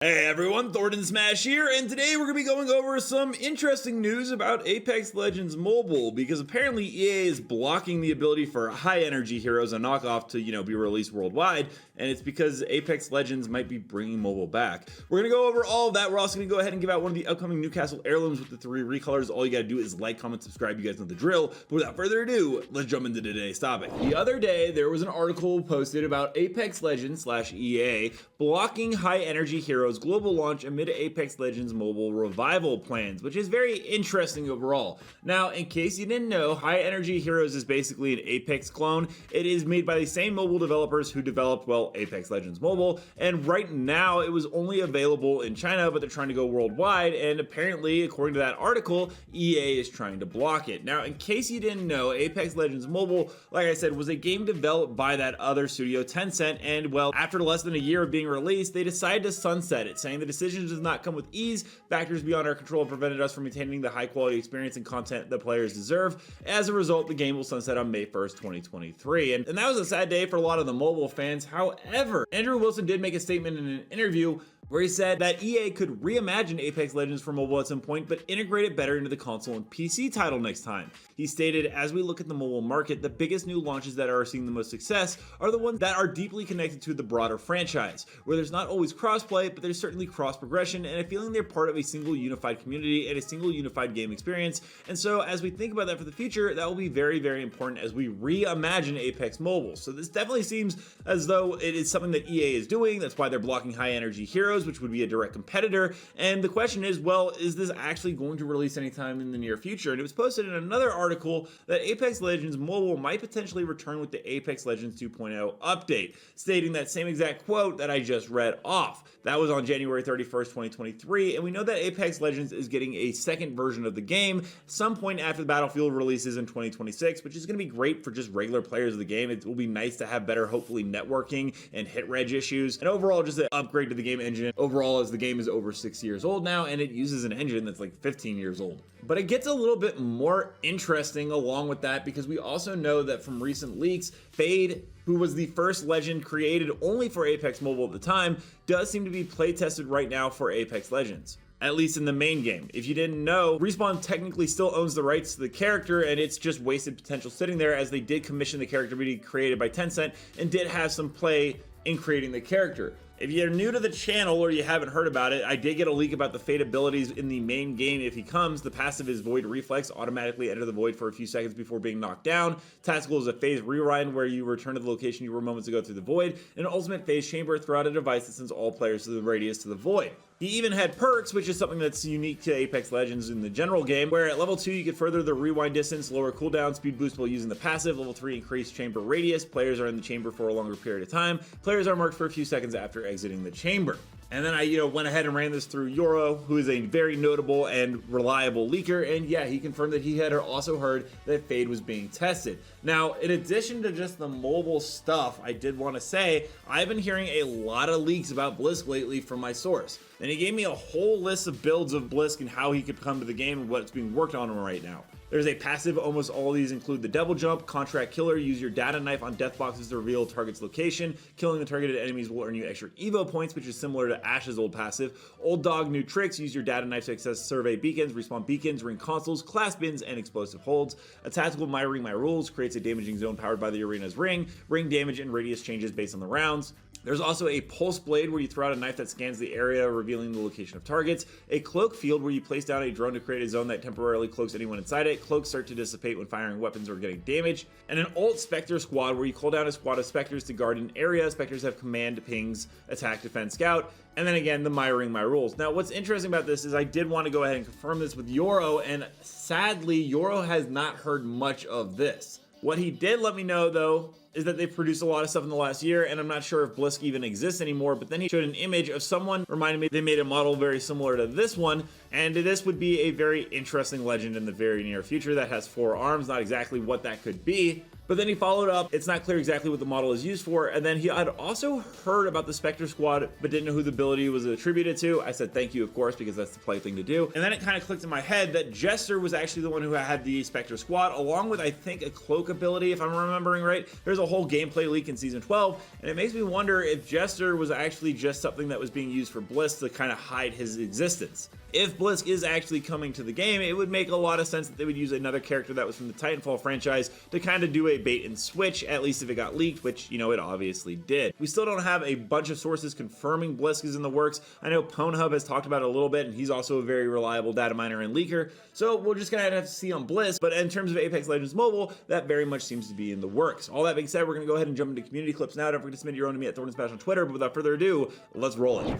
Hey everyone, Thordan Smash here, and today we're going to be going over some interesting news about Apex Legends Mobile, because apparently EA is blocking the ability for high energy heroes, a knockoff, to, be released worldwide, and it's because Apex Legends might be bringing mobile back. We're going to go over all of that. We're also going to go ahead and give out one of the upcoming Newcastle heirlooms with the 3 recolors. All you got to do is like, comment, subscribe. You guys know the drill. But without further ado, let's jump into today's topic. The other day, there was an article posted about Apex Legends / EA blocking high energy heroes global launch amid Apex Legends Mobile revival plans, which is very interesting overall. Now, in case you didn't know, High Energy Heroes is basically an Apex clone. It is made by the same mobile developers who developed, Apex Legends Mobile, and right now it was only available in China, but they're trying to go worldwide, and apparently, according to that article, EA is trying to block it. Now, in case you didn't know, Apex Legends Mobile, like I said, was a game developed by that other studio, Tencent, and after less than a year of being released, they decided to sunset it, saying the decision does not come with ease. Factors beyond our control have prevented us from maintaining the high quality experience and content that players deserve. As a result, the game will sunset on May 1st, 2023. And that was a sad day for a lot of the mobile fans. However, Andrew Wilson did make a statement in an interview where he said that EA could reimagine Apex Legends for mobile at some point, but integrate it better into the console and PC title next time. He stated, as we look at the mobile market, the biggest new launches that are seeing the most success are the ones that are deeply connected to the broader franchise, where there's not always crossplay, but there's certainly cross progression and a feeling they're part of a single unified community and a single unified game experience. And so as we think about that for the future, that will be very, very important as we reimagine Apex Mobile. So this definitely seems as though it is something that EA is doing. That's why they're blocking High Energy Heroes, which would be a direct competitor. And the question is, is this actually going to release anytime in the near future? And it was posted in another article that Apex Legends Mobile might potentially return with the Apex Legends 2.0 update, stating that same exact quote that I just read off. That was on January 31st, 2023, and we know that Apex Legends is getting a second version of the game some point after the Battlefield releases in 2026, which is going to be great for just regular players of the game. It will be nice to have better, hopefully, networking and hit reg issues, and overall just an upgrade to the game engine. Overall, as the game is over 6 years old now, and it uses an engine that's like 15 years old. But it gets a little bit more interesting along with that, because we also know that from recent leaks, Fade, who was the first legend created only for Apex Mobile at the time, does seem to be play tested right now for Apex Legends, at least in the main game. If you didn't know, Respawn technically still owns the rights to the character, and it's just wasted potential sitting there, as they did commission the character to be created by Tencent and did have some play in creating the character. If you're new to the channel or you haven't heard about it, I did get a leak about the Fade abilities in the main game. If he comes, the passive is Void Reflex, automatically enter the Void for a few seconds before being knocked down. Tactical is a phase rewind where you return to the location you were moments ago through the Void. And an ultimate phase chamber throughout a device that sends all players to the radius to the Void. He even had perks, which is something that's unique to Apex Legends in the general game, where at level 2 you can further the rewind distance, lower cooldown, speed boost while using the passive. Level 3 increase chamber radius. Players are in the chamber for a longer period of time. Players are marked for a few seconds after exiting the chamber. And then I, went ahead and ran this through Yoro, who is a very notable and reliable leaker, and yeah, he confirmed that he had also heard that Fade was being tested. Now, in addition to just the mobile stuff, I did want to say, I've been hearing a lot of leaks about Blisk lately from my source. And he gave me a whole list of builds of Blisk and how he could come to the game and what's being worked on right now. There's a passive. Almost all of these include the Devil Jump, Contract Killer. Use your data knife on death boxes to reveal target's location. Killing the targeted enemies will earn you extra Evo points, which is similar to Ash's old passive. Old Dog, new tricks. Use your data knife to access survey beacons, respawn beacons, ring consoles, class bins, and explosive holds. A tactical My Ring, My Rules creates a damaging zone powered by the arena's ring. Ring damage and radius changes based on the rounds. There's also a Pulse Blade where you throw out a knife that scans the area, revealing the location of targets. A Cloak Field where you place down a drone to create a zone that temporarily cloaks anyone inside it. Cloaks start to dissipate when firing weapons or getting damaged. And an Ult Spectre Squad where you call down a squad of Spectres to guard an area. Spectres have command, pings, attack, defend, scout. And then again, the My Ring, My Rules. Now, what's interesting about this is I did want to go ahead and confirm this with Yoro, and sadly, Yoro has not heard much of this. What he did let me know, though, is that they've produced a lot of stuff in the last year, and I'm not sure if Blisk even exists anymore, but then he showed an image of someone, reminded me they made a model very similar to this one, and this would be a very interesting legend in the very near future that has 4 arms. Not exactly what that could be, But then he followed up, it's not clear exactly what the model is used for, and then he had also heard about the Spectre Squad, but didn't know who the ability was attributed to. I said thank you, of course, because that's the polite thing to do. And then it kind of clicked in my head that Jester was actually the one who had the Spectre Squad, along with, I think, a cloak ability, if I'm remembering right. There's a whole gameplay leak in Season 12, and it makes me wonder if Jester was actually just something that was being used for Blisk to kind of hide his existence. If Blisk is actually coming to the game, it would make a lot of sense that they would use another character that was from the Titanfall franchise to kind of do a bait and switch, at least if it got leaked, which, you know, it obviously did. We still don't have a bunch of sources confirming Blisk is in the works. I know Pornhub has talked about it a little bit, and he's also a very reliable data miner and leaker, so we're just gonna have to see on Blisk. But in terms of Apex Legends Mobile, that very much seems to be in the works. All that being said, we're gonna go ahead and jump into community clips now. Don't forget to submit your own to me at Thordan Smash on Twitter, but without further ado, let's roll it.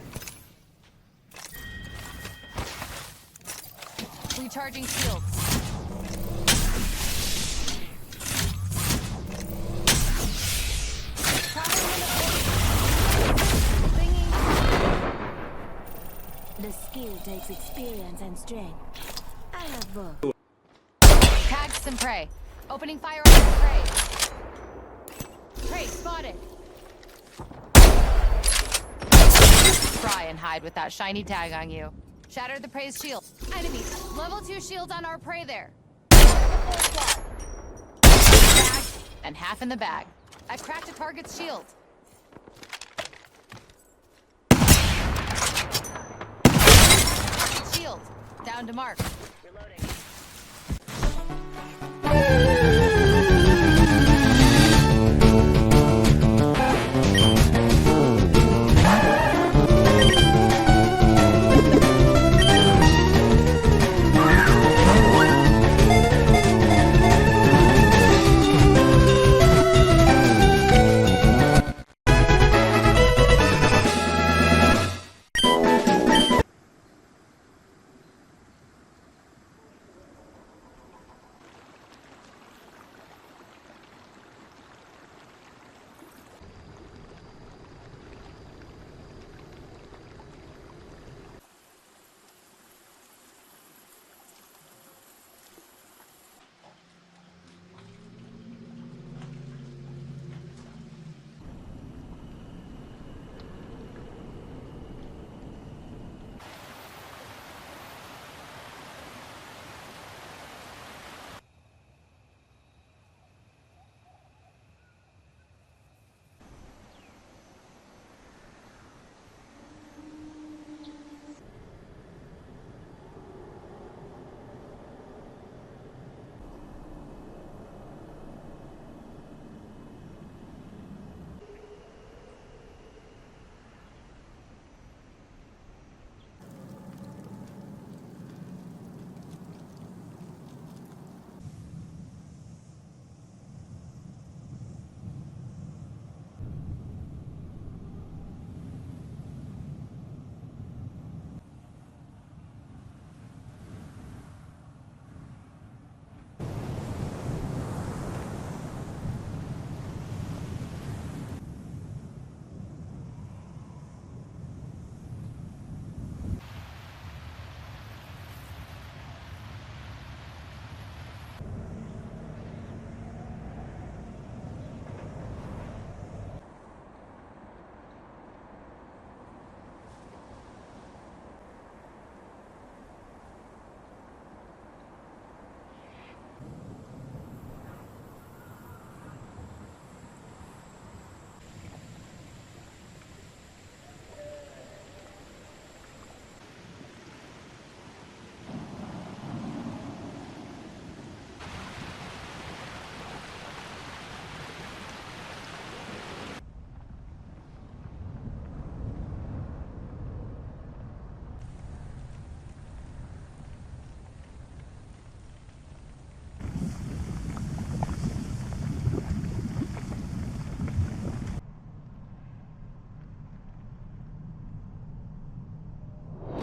Recharging shields. The skill takes experience and strength. I have both. Tagged some prey. Opening fire on the prey. Prey spotted. Try and hide with that shiny tag on you. Shattered the prey's shield. Enemy. Level 2 shields on our prey there. Bag and half in the bag. I cracked a target's shield. Shield. Down to mark. Reloading.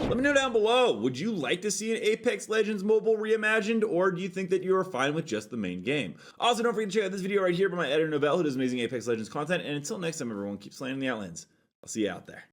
Let me know down below, would you like to see an Apex Legends Mobile reimagined, or do you think that you are fine with just the main game? Also, don't forget to check out this video right here by my editor Novell, who does amazing Apex Legends content, and until next time everyone, keep slaying the Outlands. I'll see you out there.